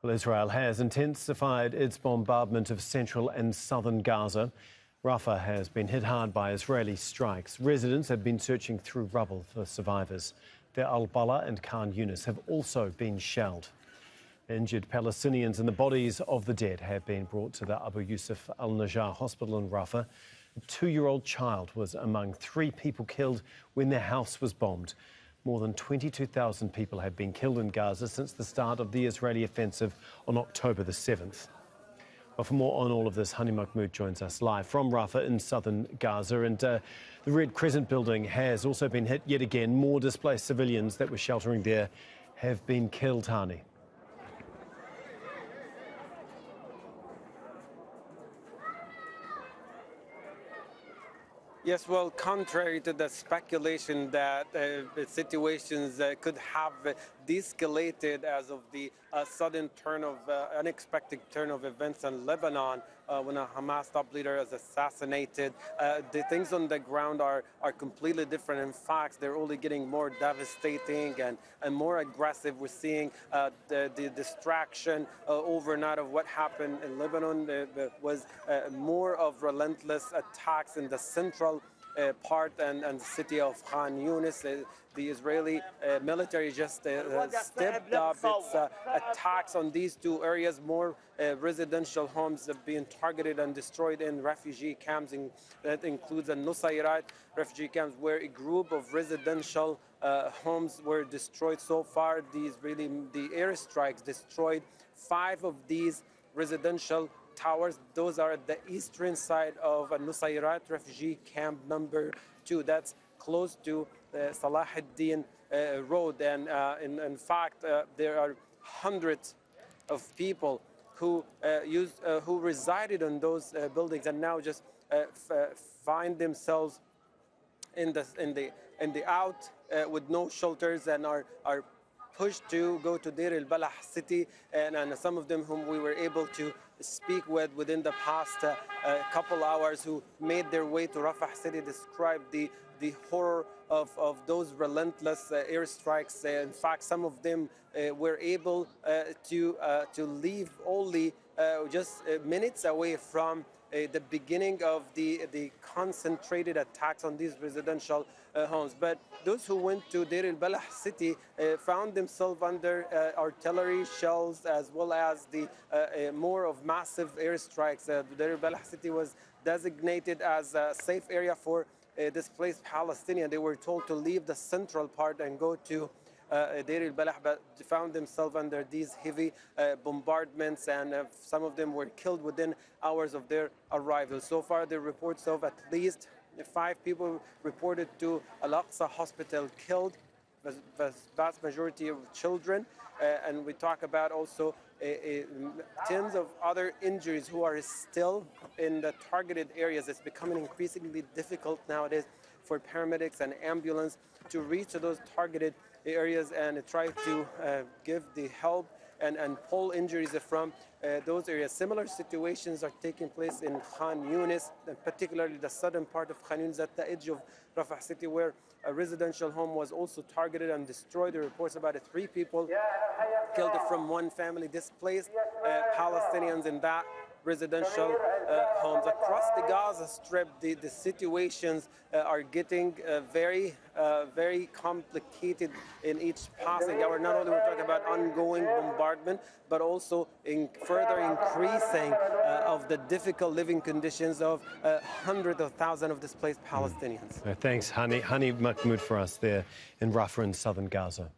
Well, Israel has intensified its bombardment of central and southern Gaza. Rafah has been hit hard by Israeli strikes. Residents have been searching through rubble for survivors. Deir Balah and Younis have also been shelled. Injured Palestinians and the bodies of the dead have been brought to the Abu Youssef Al-Najjar Hospital in Rafah. A 2-year-old child was among 3 people killed when their house was bombed. More than 22,000 people have been killed in Gaza since the start of the Israeli offensive on October the 7th. Well, for more on all of this, Hani Mahmoud joins us live from Rafah in southern Gaza. And the Red Crescent building has also been hit yet again. More displaced civilians that were sheltering there have been killed, Hani. Yes, well, contrary to the speculation that situations could have de-escalated as of the sudden unexpected turn of events in Lebanon when a Hamas top leader is assassinated, the things on the ground are completely different. In fact, they're only getting more devastating and more aggressive. We're seeing the distraction overnight of what happened in Lebanon. There was more of relentless attacks in the central part and the city of Khan Younis. The Israeli military just stepped up its attacks on these 2 areas. More residential homes have been targeted and destroyed in refugee camps. That includes the Nusayrat refugee camps, where a group of residential homes were destroyed. So far, the airstrikes destroyed 5 of these residential towers. Those are at the eastern side of Nusayrat refugee camp number 2. That's close to Salah ad-Din road. And in fact, there are hundreds of people who resided in those buildings and now just find themselves in the out with no shelters and are pushed to go to Deir al-Balah city, and some of them whom we were able to speak with within the past couple hours who made their way to Rafah city described the horror of those relentless airstrikes. In fact, some of them were able to leave only just minutes away from the beginning of the concentrated attacks on these residential homes. But those who went to Deir al-Balah city found themselves under artillery shells, as well as the more of massive airstrikes. Deir al-Balah city was designated as a safe area for displaced Palestinians. They were told to leave the central part and go to Deir al-Balah, but found themselves under these heavy bombardments, and some of them were killed within hours of their arrival. So far, there are reports of at least 5 people reported to Al-Aqsa Hospital killed, the vast majority of children, and we talk about also tens of other injuries who are still in the targeted areas. It's becoming increasingly difficult nowadays for paramedics and ambulance to reach those targeted areas and try to give the help and pull injuries from those areas. Similar situations are taking place in Khan Younis, and particularly the southern part of Khan Younis at the edge of Rafah city, where a residential home was also targeted and destroyed. There are reports about 3 people killed from one family, displaced Palestinians in that residential homes. Across the Gaza Strip, the situations are getting very complicated in each passing hour. Not only we're talking about ongoing bombardment, but also in further increasing of the difficult living conditions of hundreds of thousands of displaced Palestinians. Thanks, Hani Mahmoud, for us there in Rafah in southern Gaza.